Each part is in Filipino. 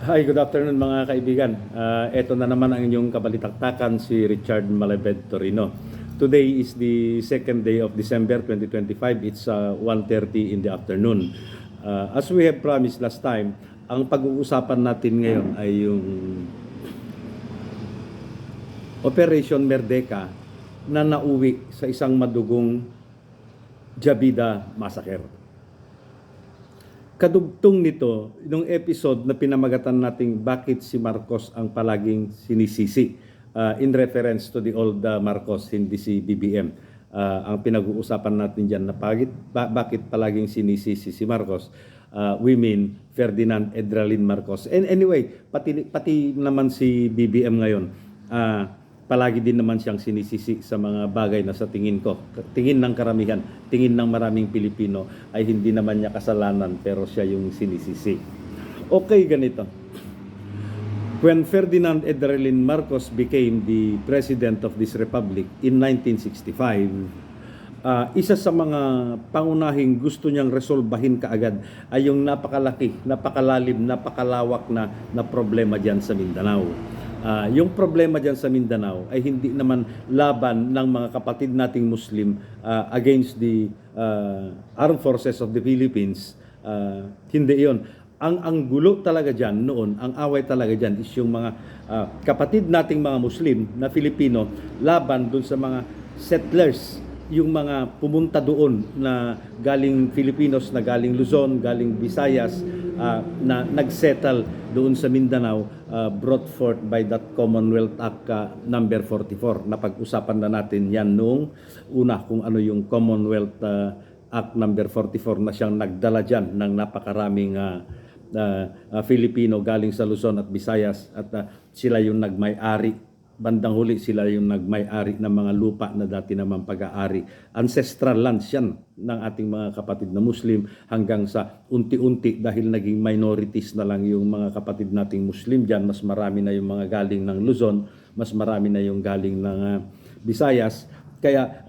Hi, good afternoon mga kaibigan. Ito na naman ang inyong kabalitaktakan, si Richard Malabed Torino. Today is the second day of December 2025. It's 1:30 in the afternoon. As we have promised last time, ang pag-uusapan natin ngayon ay yung Operation Merdeka na nauwi sa isang madugong Jabida Massacre. Kadugtong nito, nung episode na pinamagatan nating bakit si Marcos ang palaging sinisisi, in reference to the old Marcos, hindi si BBM. Ang pinag-uusapan natin dyan na bakit palaging sinisisi si Marcos, we mean Ferdinand Edralin Marcos. And anyway, pati naman si BBM ngayon, palagi din naman siyang sinisisi sa mga bagay na sa tingin ko, tingin ng karamihan, tingin ng maraming Pilipino ay hindi naman niya kasalanan pero siya yung sinisisi. Okay, ganito. When Ferdinand Edralin Marcos became the president of this republic in 1965, isa sa mga pangunahing gusto niyang resolbahin kaagad ay yung napakalaki, napakalalim, napakalawak na problema diyan sa Mindanao. Yung problema dyan sa Mindanao ay hindi naman laban ng mga kapatid nating Muslim against the armed forces of the Philippines. Hindi yon. Ang gulo talaga dyan noon, ang away talaga dyan is yung mga kapatid nating mga Muslim na Filipino laban dun sa mga settlers, yung mga pumunta doon na galing Filipinos, na galing Luzon, galing Visayas, na nagsettle doon sa Mindanao, brought forth by that Commonwealth Act number 44. Napag-usapan na natin yan noong una kung ano yung Commonwealth Act number 44 na siyang nagdala dyan ng napakaraming Filipino galing sa Luzon at Visayas, at sila yung nagmay-ari. Bandang huli sila yung nagmay-ari ng mga lupa na dati naman pag-aari. Ancestral lands yan ng ating mga kapatid na Muslim, hanggang sa unti-unti dahil naging minorities na lang yung mga kapatid nating Muslim dyan. Mas marami na yung mga galing ng Luzon, mas marami na yung galing ng Visayas. Kaya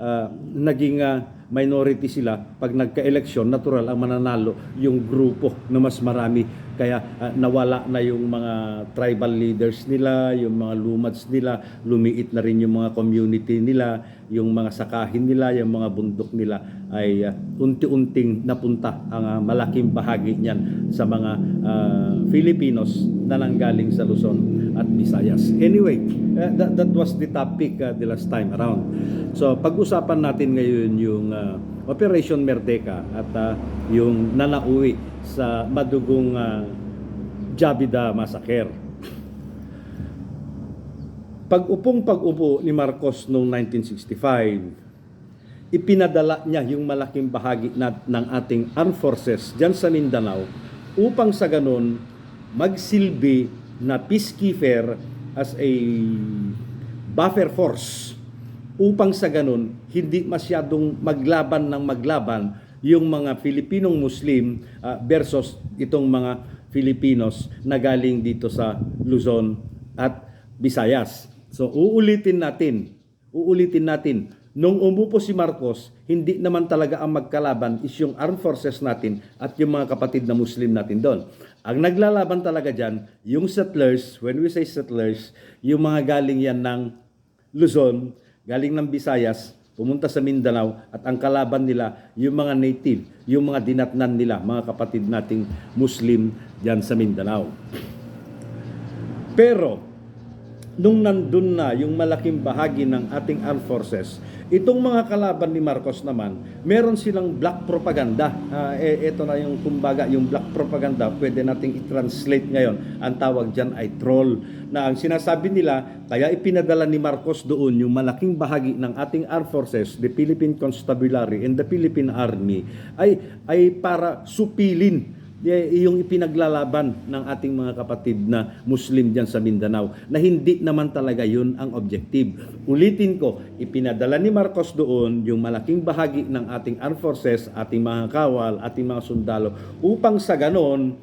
naging minority sila. Pag nagka-eleksyon, natural ang mananalo yung grupo na mas marami. Kaya nawala na yung mga tribal leaders nila, yung mga lumads nila, lumiit na rin yung mga community nila, yung mga sakahin nila, yung mga bundok nila ay unti-unting napunta ang malaking bahagi niyan sa mga Filipinos na nanggaling sa Luzon at Visayas. Anyway, that was the topic the last time around. So pag-usapan natin ngayon yung Operation Merdeka at yung nanauwi sa madugong Jabida Massacre. Pag-upo ni Marcos noong 1965, ipinadala niya yung malaking bahagi ng ating armed forces dyan sa Mindanao upang sa ganon magsilbi na peacekeeper as a buffer force, upang sa ganun hindi masyadong maglaban yung mga Filipinong Muslim versus itong mga Filipinos na galing dito sa Luzon at Visayas. So uulitin natin, nung umupo si Marcos, hindi naman talaga ang magkalaban is yung armed forces natin at yung mga kapatid na Muslim natin doon. Ang naglalaban talaga dyan, yung settlers. When we say settlers, yung mga galing yan ng Luzon, galing ng Visayas, pumunta sa Mindanao, at ang kalaban nila, yung mga native, yung mga dinatnan nila, mga kapatid nating Muslim dyan sa Mindanao. Pero, nung nandun na yung malaking bahagi ng ating armed forces, itong mga kalaban ni Marcos naman, meron silang black propaganda. Ito na yung kumbaga, yung black propaganda, pwede nating i-translate ngayon. Ang tawag dyan ay troll. Na ang sinasabi nila, kaya ipinadala ni Marcos doon yung malaking bahagi ng ating armed forces, the Philippine Constabulary and the Philippine Army, ay para supilin yung ipinaglalaban ng ating mga kapatid na Muslim dyan sa Mindanao, na hindi naman talaga yun ang objective. Ulitin ko, ipinadala ni Marcos doon yung malaking bahagi ng ating armed forces, ating mga kawal, ating mga sundalo, upang sa ganon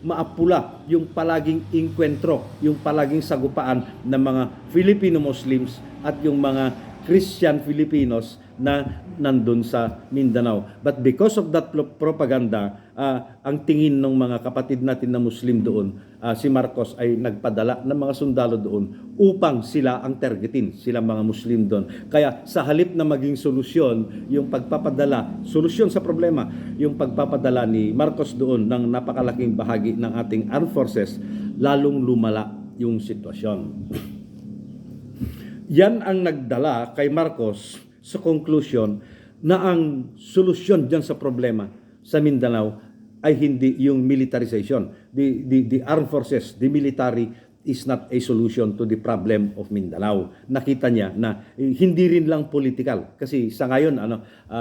maapula yung palaging inkwentro, yung palaging sagupaan ng mga Filipino Muslims at yung mga Christian Filipinos na nandun sa Mindanao. But because of that propaganda, ang tingin ng mga kapatid natin na Muslim doon, si Marcos ay nagpadala ng mga sundalo doon upang sila ang targetin, sila mga Muslim doon. Kaya sa halip na maging solusyon, yung pagpapadala, solusyon sa problema, yung pagpapadala ni Marcos doon ng napakalaking bahagi ng ating armed forces, lalong lumala yung sitwasyon. Yan ang nagdala kay Marcos sa conclusion na ang solusyon dyan sa problema sa Mindanao ay hindi yung militarization. The armed forces, the military is not a solution to the problem of Mindanao. Nakita niya na hindi rin lang political. Kasi sa ngayon,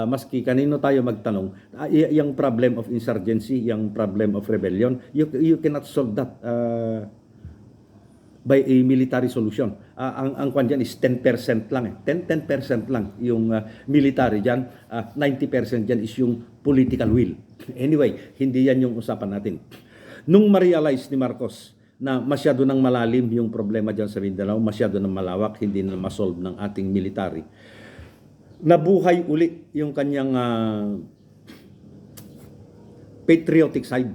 maski kanino tayo magtanong, yung problem of insurgency, yung problem of rebellion, you cannot solve that by a military solution. Ang kwan dyan is 10% lang. 10% lang yung military dyan. 90% dyan is yung political will. Anyway, hindi yan yung usapan natin. Nung ma-realize ni Marcos na masyado nang malalim yung problema dyan sa Mindanao, masyado nang malawak, hindi na masolve ng ating military, nabuhay uli yung kanyang patriotic side.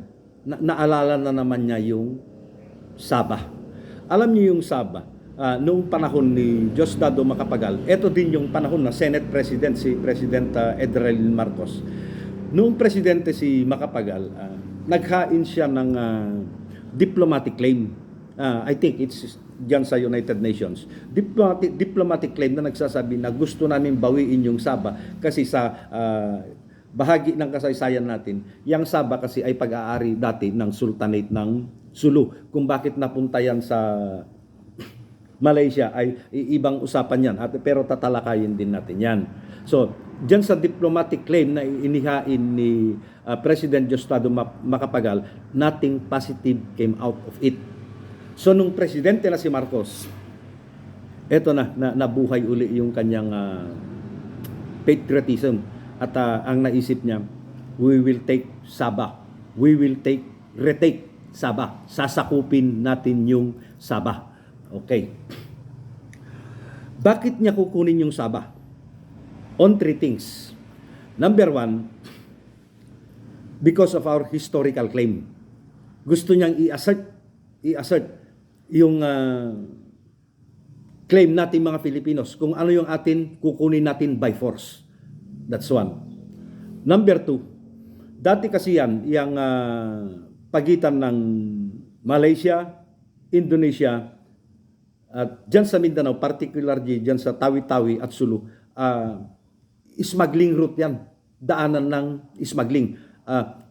Naalala na naman niya yung Sabah. Alam niyo yung Sabah, noong panahon ni Diosdado Macapagal, ito din yung panahon na Senate President, si President Edralin Marcos. Noong presidente si Macapagal, naghain siya ng diplomatic claim. I think it's dyan sa United Nations. Diplomatic claim na nagsasabi na gusto namin bawiin yung Sabah kasi sa bahagi ng kasaysayan natin, yung Sabah kasi ay pag-aari dati ng Sultanate ng Sulu. Kung bakit napunta yan sa Malaysia ay ibang usapan yan. Pero tatalakayin din natin yan. So, dyan sa diplomatic claim na inihain ni President Diosdado Macapagal, nothing positive came out of it. So, nung presidente na si Marcos, eto nabuhay uli yung kanyang patriotism. At ang naisip niya, we will take Sabah. We will retake Sabah. Sasakupin natin yung Sabah. Okay. Bakit niya kukunin yung Sabah? On three things. Number one, because of our historical claim. Gusto niyang i-assert yung claim natin mga Filipinos. Kung ano yung atin, kukunin natin by force. That's one. Number two, dati kasi yan, yung pagitan ng Malaysia, Indonesia, at dyan sa Mindanao, particularly dyan sa Tawi-Tawi at Sulu, smuggling route yan. Daanan ng smuggling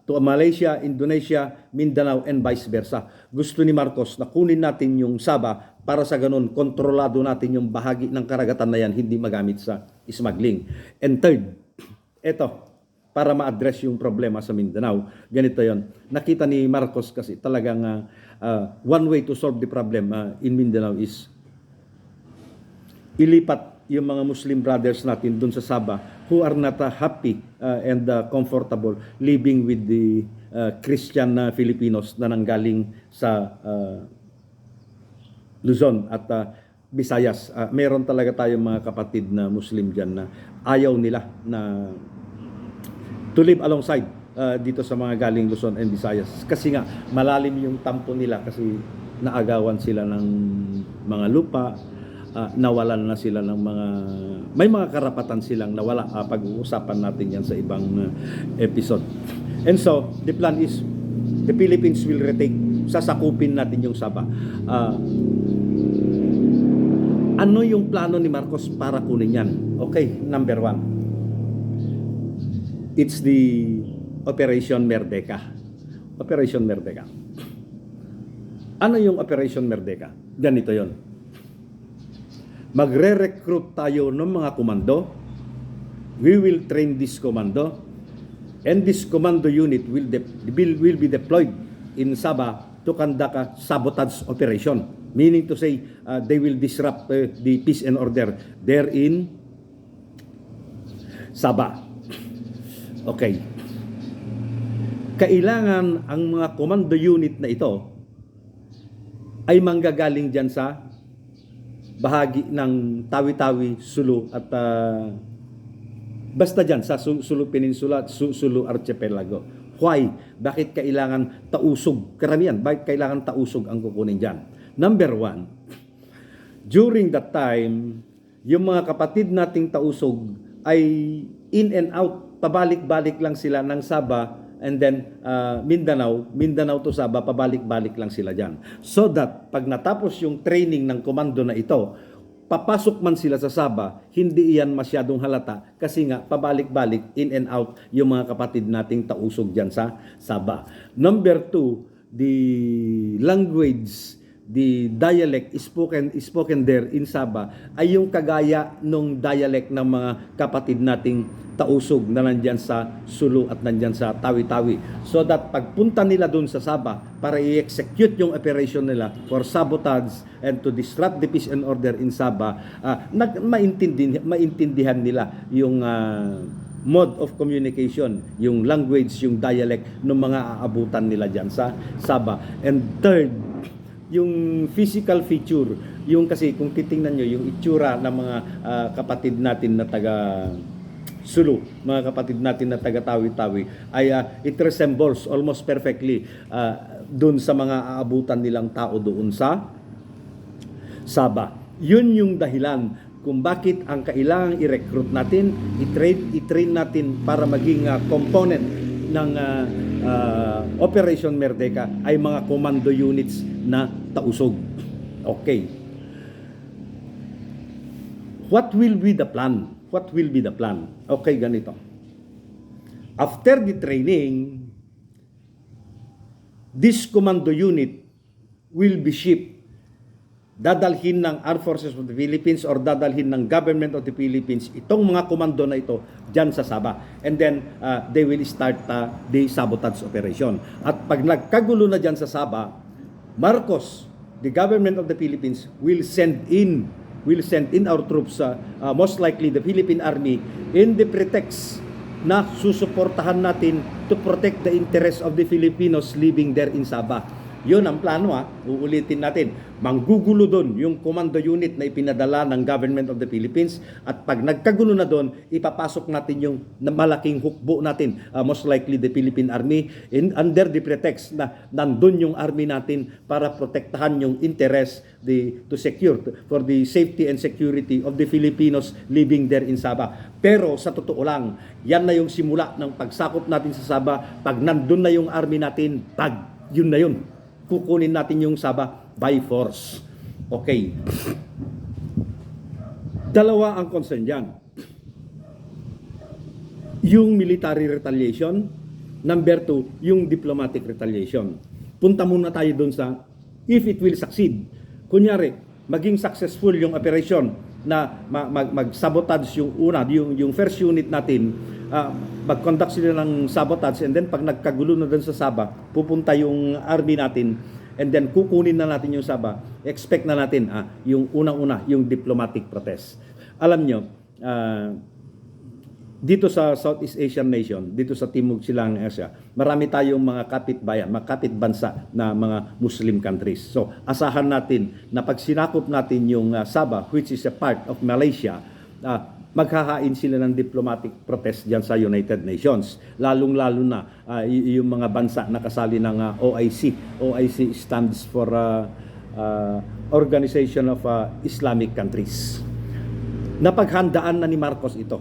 to Malaysia, Indonesia, Mindanao, and vice versa. Gusto ni Marcos na kunin natin yung Sabah para sa ganun, kontrolado natin yung bahagi ng karagatan na yan, hindi magamit sa smuggling. And third, eto, para ma-address yung problema sa Mindanao. Ganito yon. Nakita ni Marcos kasi talagang one way to solve the problem in Mindanao is ilipat yung mga Muslim brothers natin dun sa Sabah who are not happy and comfortable living with the Christian Filipinos na nanggaling sa Luzon at Visayas. Meron talaga tayong mga kapatid na Muslim dyan na ayaw nila na to live alongside dito sa mga galing Luzon and Visayas. Kasi nga, malalim yung tampo nila kasi naagawan sila ng mga lupa, nawalan na sila ng mga, may mga karapatan silang nawala. Pag-uusapan natin yan sa ibang episode. And so, the plan is, the Philippines will retake, sasakupin natin yung Sabah. Ano yung plano ni Marcos para kunin yan? Okay, number one. It's the Operation Merdeka. Operation Merdeka. Ano yung Operation Merdeka? Ganito yon. Magre-recruit tayo ng mga komando. We will train this commando. And this commando unit will be deployed in Sabah to conduct a sabotage operation. Meaning to say, they will disrupt the peace and order there in Sabah. Okay. Kailangan ang mga commando unit na ito ay manggagaling dyan sa bahagi ng Tawi-Tawi, Sulu at basta dyan sa Sulu Peninsula at Sulu Archipelago. Why? Bakit kailangan tausog? Karamihan, bakit kailangan tausog ang kukunin dyan? Number one, during that time, yung mga kapatid nating tausog ay in and out, pabalik-balik lang sila ng Sabah and then Mindanao to Sabah, pabalik-balik lang sila dyan. So that pag natapos yung training ng komando na ito, papasok man sila sa Sabah, hindi iyan masyadong halata kasi nga pabalik-balik, in and out yung mga kapatid nating tausog dyan sa Sabah. Number two, the language, the dialect spoken there in Sabah ay yung kagaya nung dialect ng mga kapatid nating tausog na nandyan sa Sulu at nandyan sa Tawi-Tawi. So that pagpunta nila dun sa Sabah para i-execute yung operation nila for sabotage and to disrupt the peace and order in Sabah, maintindihan nila yung mode of communication, yung language, yung dialect ng mga aabutan nila dyan sa Sabah. And third, yung physical feature, yung kasi kung titingnan nyo yung itsura ng mga kapatid natin na taga Sulu, mga kapatid natin na taga Tawi-Tawi, ay it resembles almost perfectly doon sa mga aabutan nilang tao doon sa Sabah. Yun yung dahilan kung bakit ang kailangang i-recruit natin, i-train natin para maging component ng Operation Merdeka ay mga commando units na tausog. Okay. What will be the plan? What will be the plan? Okay, ganito. After the training, this commando unit will be shipped. Dadalhin ng Armed Forces of the Philippines or dadalhin ng Government of the Philippines itong mga komando na ito dyan sa Sabah. And then, they will start the sabotage operation. At pag nagkagulo na dyan sa Sabah, Marcos, the Government of the Philippines, will send in our troops, most likely the Philippine Army, in the pretext na susuportahan natin to protect the interests of the Filipinos living there in Sabah. Yun ang plano uulitin natin. Manggugulo doon yung commando unit na ipinadala ng Government of the Philippines at pag nagkagulo na doon, ipapasok natin yung malaking hukbo natin, most likely the Philippine Army, under the pretext na nandun yung army natin para protektahan yung interest to secure for the safety and security of the Filipinos living there in Sabah. Pero sa totoo lang, yan na yung simula ng pagsakop natin sa Sabah. Pag nandun na yung army natin, yun na yun. Kukunin natin yung Sabah by force. Okay. Dalawa ang concern dyan. Yung military retaliation. Number two, yung diplomatic retaliation. Punta muna tayo dun sa if it will succeed. Kunyari, maging successful yung operation na mag-sabotage yung yung first unit natin, mag-conduct sila ng sabotage and then pag nagkagulo na dun sa Sabah, pupunta yung army natin and then kukunin na natin yung Sabah. Expect na natin yung unang-una, yung diplomatic protest. Alam nyo, dito sa Southeast Asian nation, dito sa Timog Silangang Asia, marami tayong mga kapitbayan, mga kapitbansa na mga Muslim countries. So, asahan natin na pag sinakop natin yung Sabah, which is a part of Malaysia, maghahain sila ng diplomatic protest dyan sa United Nations. Lalong-lalo na yung mga bansa na kasali ng OIC. OIC stands for Organization of Islamic Countries. Napaghandaan na ni Marcos ito.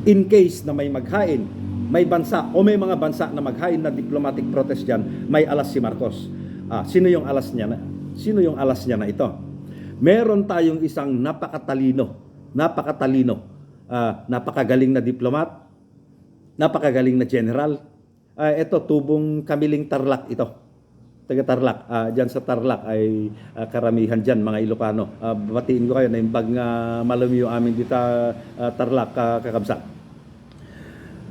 In case na may maghain, may bansa o may mga bansa na maghain na diplomatic protest dyan, may alas si Marcos. Sino yung alas niya na ito? Meron tayong isang napakatalino, napakagaling na diplomat, napakagaling na general. Ito, Tubong Kamiling Tarlac ito. Taga Tarlac. Diyan sa Tarlac ay karamihan dyan, mga Ilocano. Batiin ko kayo na yung bag nga malumi yung amin dito Tarlac, kakabsat.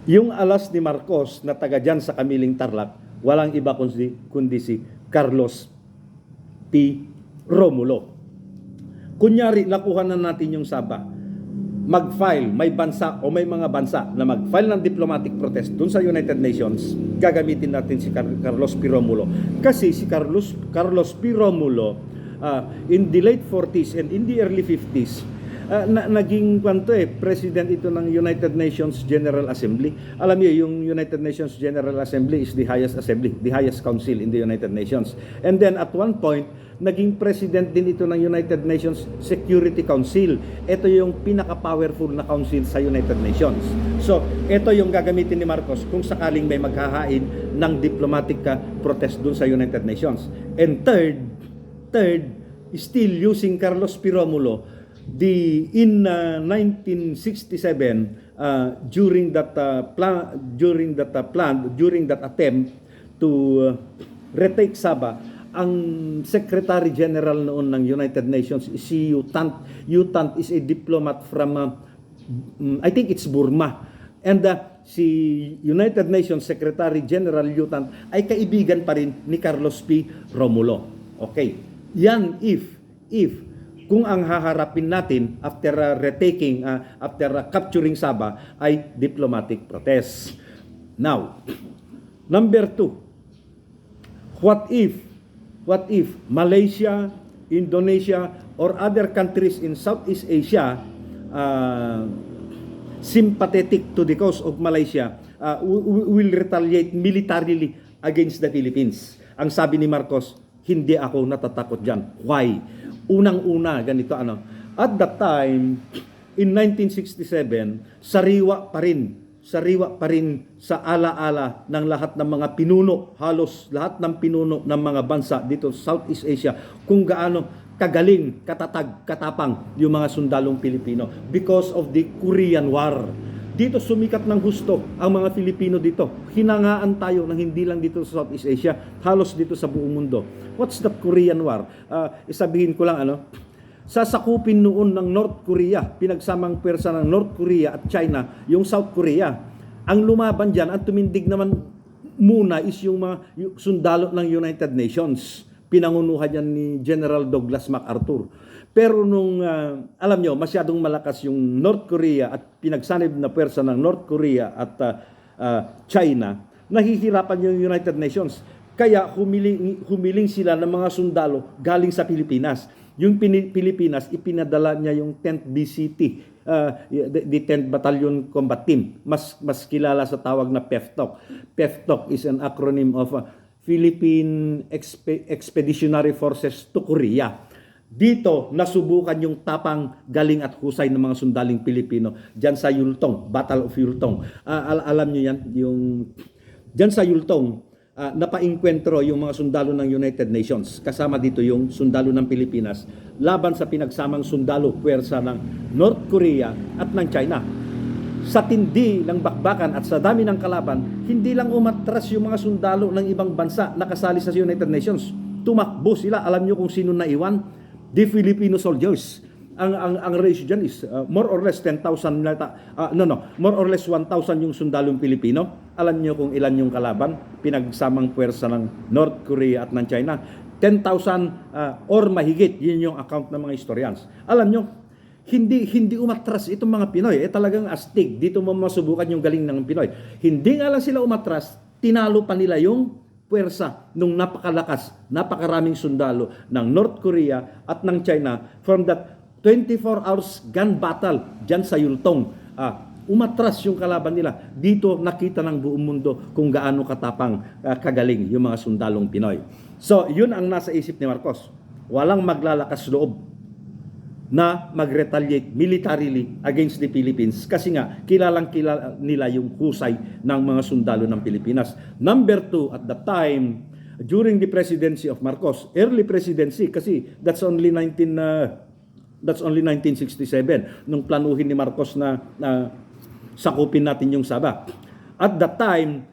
Yung alas ni Marcos na taga dyan sa Kamiling Tarlac, walang iba kundi si Carlos P. Romulo. Kunyari, nakuha na natin yung Sabah. Mag-file, may bansa o may mga bansa na mag-file ng diplomatic protest dun sa United Nations, gagamitin natin si Carlos P. Romulo. Kasi si Carlos P. Romulo in the late 40s and in the early 50s, naging president ito ng United Nations General Assembly. Alam niyo, yung United Nations General Assembly is the highest assembly, the highest council in the United Nations. And then at one point, naging president din ito ng United Nations Security Council. Ito yung pinaka-powerful na council sa United Nations. So, ito yung gagamitin ni Marcos kung sakaling may maghahain ng diplomatic protest dun sa United Nations. And third, still using Carlos P. Romulo, in 1967, during that attempt to retake Sabah, ang Secretary General noon ng United Nations is si U Thant. U Thant is a diplomat from I think it's Burma. And si United Nations Secretary General U Thant ay kaibigan pa rin ni Carlos P. Romulo. Okay. Yan if kung ang haharapin natin after capturing Sabah ay diplomatic protest. Now, number 2, what if Malaysia, Indonesia, or other countries in Southeast Asia sympathetic to the cause of Malaysia will retaliate militarily against the Philippines? Ang sabi ni Marcos, hindi ako natatakot dyan. Why? Unang-una, ganito at that time, in 1967, sariwa pa rin sa ala-ala ng lahat ng mga pinuno, halos lahat ng pinuno ng mga bansa dito sa Southeast Asia, kung gaano kagaling, katatag, katapang yung mga sundalong Pilipino because of the Korean War. Dito sumikat ng husto ang mga Filipino dito. Hinangaan tayo ng hindi lang dito sa Southeast Asia, halos dito sa buong mundo. What's the Korean War? Isabihin ko lang sasakupin noon ng North Korea, pinagsamang pwersa ng North Korea at China, yung South Korea. Ang lumaban diyan, ang tumindig naman muna is yung mga sundalo ng United Nations. Pinangunuhan yan ni General Douglas MacArthur. Pero nung, alam nyo, masyadong malakas yung North Korea at pinagsanib na pwersa ng North Korea at China, nahihirapan yung United Nations. Kaya humiling sila ng mga sundalo galing sa Pilipinas. Yung Pilipinas, ipinadala niya yung 10th BCT, the 10th Battalion Combat Team. Mas kilala sa tawag na PEFTOC. PEFTOC is an acronym of Philippine Expeditionary Forces to Korea. Dito, nasubukan yung tapang, galing at husay ng mga sundaling Pilipino dyan sa Yultong, Battle of Yultong. Alam nyo yan, dyan sa Yultong, napainkwentro yung mga sundalo ng United Nations. Kasama dito yung sundalo ng Pilipinas laban sa pinagsamang sundalo puwersa ng North Korea at ng China. Sa tindi ng bakbakan at sa dami ng kalaban, hindi lang umatras yung mga sundalo ng ibang bansa na kasali sa United Nations. Tumakbo sila. Alam nyo kung sino naiwan? The Filipino soldiers. Ang ratio dyan is more or less 10,000 more or less 1,000 yung sundalong Pilipino. Alam nyo kung ilan yung kalaban? Pinagsamang puwersa ng North Korea at ng China. 10,000 or mahigit. Yun yung account ng mga historians. Alam nyo, hindi umatras itong mga Pinoy. Talagang astig. Dito mo masubukan yung galing ng Pinoy. Hindi nga lang sila umatras, tinalo pa nila yung puwersa nung napakalakas, napakaraming sundalo ng North Korea at ng China from that 24 hours gun battle dyan sa Yultong. Umatras yung kalaban nila. Dito nakita ng buong mundo kung gaano katapang, kagaling yung mga sundalong Pinoy. So, yun ang nasa isip ni Marcos. Walang maglalakas loob na mag-retaliate militarily against the Philippines kasi nga kilalang nila yung husay ng mga sundalo ng Pilipinas. Number 2, at that time, during the presidency of Marcos, early presidency kasi that's only 1967 nung planuhin ni Marcos na sakupin natin yung Sabah. At that time,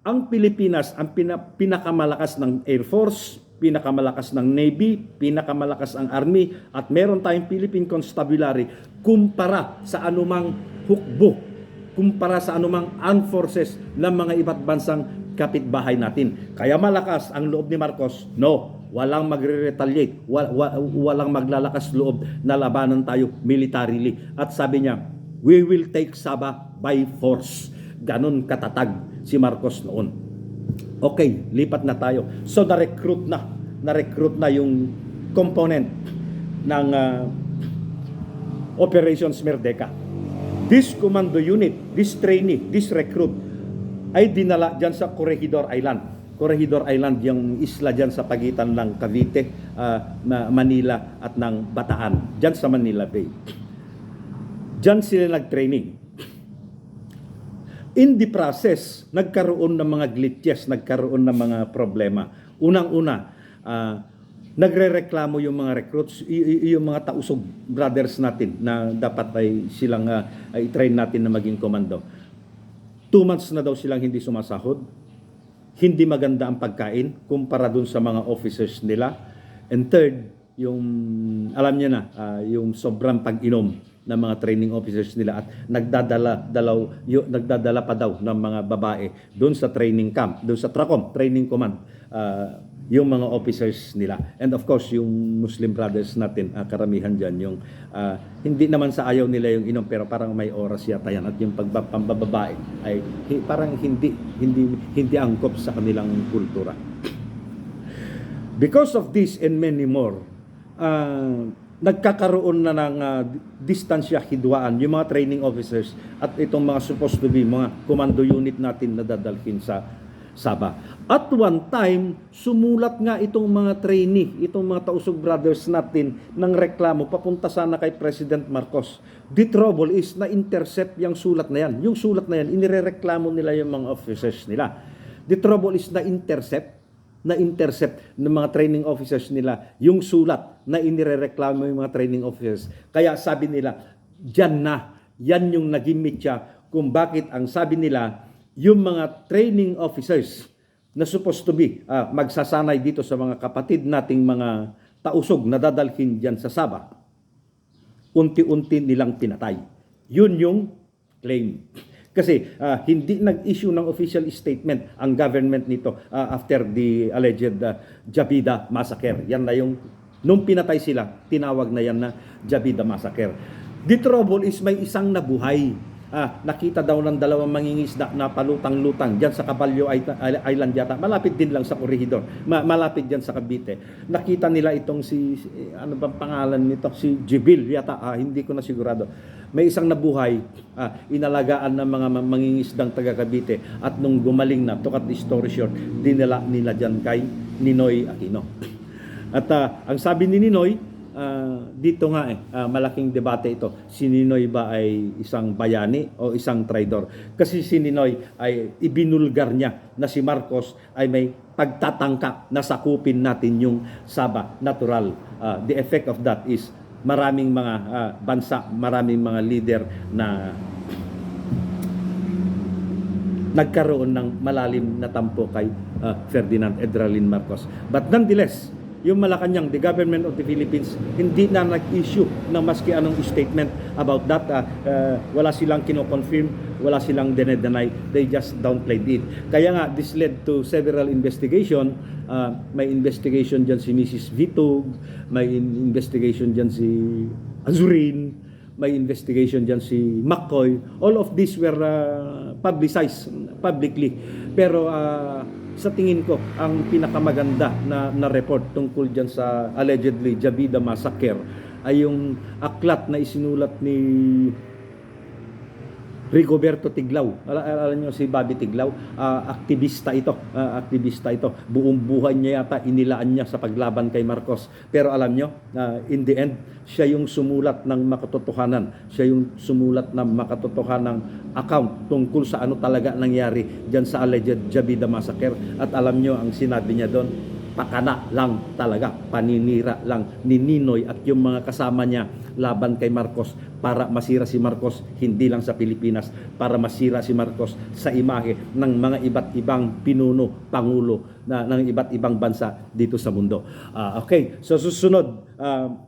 ang Pilipinas ang pinakamalakas ng Air Force, pinakamalakas ng Navy, pinakamalakas ang Army, at meron tayong Philippine Constabulary kumpara sa anumang hukbo, kumpara sa anumang armed forces ng mga iba't bansang kapitbahay natin. Kaya malakas ang loob ni Marcos? No, walang magre-retaliate, walang maglalakas loob na labanan tayo militarily. At sabi niya, we will take Sabah by force. Ganon katatag si Marcos noon. Okay, lipat na tayo. So na-recruit na yung component ng Operations Merdeka. This commando unit, this trainee, this recruit ay dinala dyan sa Corregidor Island. Corregidor Island, yung isla dyan sa pagitan ng Cavite, Manila at ng Bataan, dyan sa Manila Bay. Dyan sila nag-training. In the process, nagkaroon ng mga glitches, nagkaroon ng mga problema. Unang-una, nagrereklamo yung mga recruits, yung mga tausog brothers natin na dapat ay silang i-train natin na maging komando. 2 months na daw silang hindi sumasahod. Hindi maganda ang pagkain kumpara dun sa mga officers nila. And third, yung alam niya na, yung sobrang pag-inom ng mga training officers nila at nagdadala pa daw ng mga babae doon sa training camp, doon sa TRACOM, training command, yung mga officers nila. And of course, yung Muslim brothers natin, karamihan dyan, yung hindi naman sa ayaw nila yung inom, pero parang may oras yata yan. At yung pambababae ay parang hindi angkop sa kanilang kultura. Because of this and many more, nagkakaroon na ng distansya hidwaan yung mga training officers at itong mga supposed to be mga commando unit natin na dadalhin sa Sabah. At one time, sumulat nga itong mga trainee, itong mga tausog brothers natin ng reklamo papunta sana kay President Marcos. The trouble is na-intercept yung sulat na yan. Yung sulat na yan, inirereklamo nila yung mga officers nila. The trouble is na-intercept ng mga training officers nila yung sulat na inirereklamo yung mga training officers. Kaya sabi nila, yan yung naging mitya kung bakit ang sabi nila, yung mga training officers na supposed to be magsasanay dito sa mga kapatid nating mga tausog na dadalhin dyan sa Sabah, unti-unti nilang pinatay. Yun yung claim. Kasi hindi nag-issue ng official statement ang government nito after the alleged Jabida Massacre. Yan na yung, nung pinatay sila, tinawag na yan na Jabida Massacre. The trouble is may isang nabuhay. Nakita daw ng dalawang mangingisda na palutang-lutang dyan sa Caballo Island yata. Malapit din lang sa Corregidor. Malapit dyan sa Cavite. Nakita nila itong ano bang pangalan nito? Si Jibil yata. Hindi ko na sigurado. May isang nabuhay, inalagaan ng mga mangingisdang taga Cavite. At nung gumaling na, to cut the story short, dinala nila dyan kay Ninoy Aquino. At ang sabi ni Ninoy, dito nga malaking debate ito. Si Ninoy ba ay isang bayani o isang traidor? Kasi si Ninoy ay ibinulgar niya na si Marcos ay may pagtatangka na sakupin natin yung Sabah natural. The effect of that is maraming mga bansa, maraming mga leader na nagkaroon ng malalim na tampo kay Ferdinand Edralin Marcos. But nonetheless, yung Malacanang, the government of the Philippines, hindi na nag-issue ng maski anong statement about that. Wala silang kino-confirm, wala silang deny. They just downplayed it. Kaya nga, this led to several investigation. May investigation dyan si Mrs. Vitug, may investigation dyan si Azurin, may investigation dyan si McCoy. All of these were publicized publicly. Pero sa tingin ko, ang pinakamaganda na report tungkol dyan sa allegedly Jabida Massacre ay yung aklat na isinulat ni Rigoberto Tiglao. Alam niyo si Bobby Tiglao, aktivista ito. Buong buhay niya yata inilaan niya sa paglaban kay Marcos. Pero alam niyo, in the end, siya yung sumulat ng makatotohanan. Siya yung sumulat ng makatotohanang account tungkol sa ano talaga nangyari diyan sa alleged Jabida Massacre. At alam niyo ang sinabi niya doon, pakana lang talaga, paninira lang ni Ninoy at yung mga kasama niya laban kay Marcos para masira si Marcos hindi lang sa Pilipinas, para masira si Marcos sa imahe ng mga iba't ibang pinuno, pangulo ng iba't ibang bansa dito sa mundo. Okay, so susunod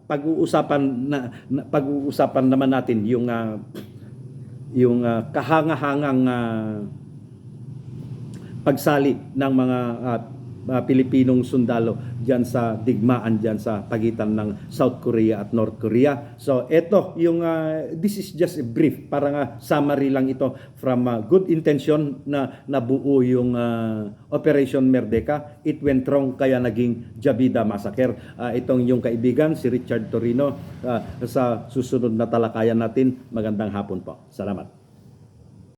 pag-uusapan naman natin yung kahangahangang pagsali ng mga Pilipinong sundalo diyan sa digmaan diyan sa pagitan ng South Korea at North Korea. So ito yung this is just a brief, parang summary lang ito from good intention na nabuo yung Operation Merdeka. It went wrong kaya naging Jabida Massacre. Itong yung kaibigan si Richard Torino. Sa susunod na talakayan natin, magandang hapon po. Salamat.